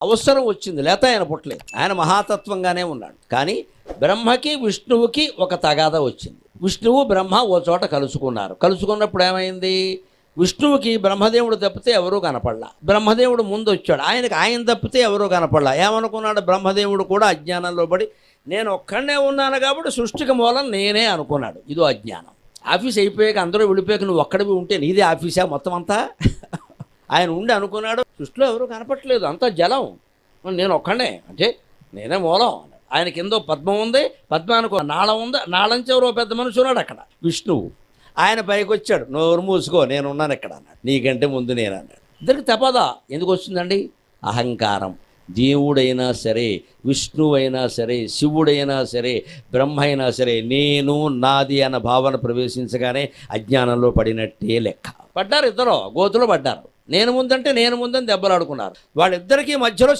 అవసరం వచ్చింది, లేకపోతే ఆయన పుట్టలేదు. ఆయన మహాతత్వంగానే ఉన్నాడు. కానీ బ్రహ్మకి విష్ణువుకి ఒక తగాదా వచ్చింది. విష్ణువు బ్రహ్మ ఓ చోట కలుసుకున్నప్పుడు ఏమైంది? విష్ణువుకి బ్రహ్మదేవుడు తప్పితే ఎవరూ కనపడలా. బ్రహ్మదేవుడు ముందు వచ్చాడు, ఆయన తప్పితే ఎవరూ కనపడలా. ఏమనుకున్నాడు? బ్రహ్మదేవుడు కూడా అజ్ఞానంలో పడి నేను ఒక్కడనే ఉన్నాను కాబట్టి సృష్టికి మూలం నేనే అనుకున్నాడు. ఇదో అజ్ఞానం. ఆఫీస్ అయిపోయాక అందరూ వెళ్ళిపోయాక నువ్వు ఒక్కడివి ఉంటే నీదే ఆఫీసా మొత్తం అంతా? ఆయన ఉండి అనుకున్నాడు సృష్టిలో ఎవరూ కనపట్లేదు, అంతా జలం, నేను ఒక్కడే అంటే నేనే మూలం. ఆయన కింద పద్మం ఉంది, పద్మానికి నాళం ఉంది, నాళంచి ఎవరో పెద్ద మనిషి ఉన్నాడు అక్కడ, విష్ణువు. ఆయన పైకి వచ్చాడు, నోరు మూసుకో నేనున్నాను ఇక్కడ అన్నాడు. నీకంటే ముందు నేను అన్నాడు. ఇద్దరికి తపదా ఎందుకు వస్తుందండి? అహంకారం. దేవుడైనా సరే, విష్ణువైనా సరే, శివుడైనా సరే, బ్రహ్మ అయినా సరే, నేను నాది అన్న భావన ప్రవేశించగానే అజ్ఞానంలో పడినట్టే లెక్క. పడ్డారు ఇద్దరు, గోతులో పడ్డారు. నేను ముందంటే నేను ముందని దెబ్బలాడుకున్నారు. వాళ్ళిద్దరికీ మధ్యలో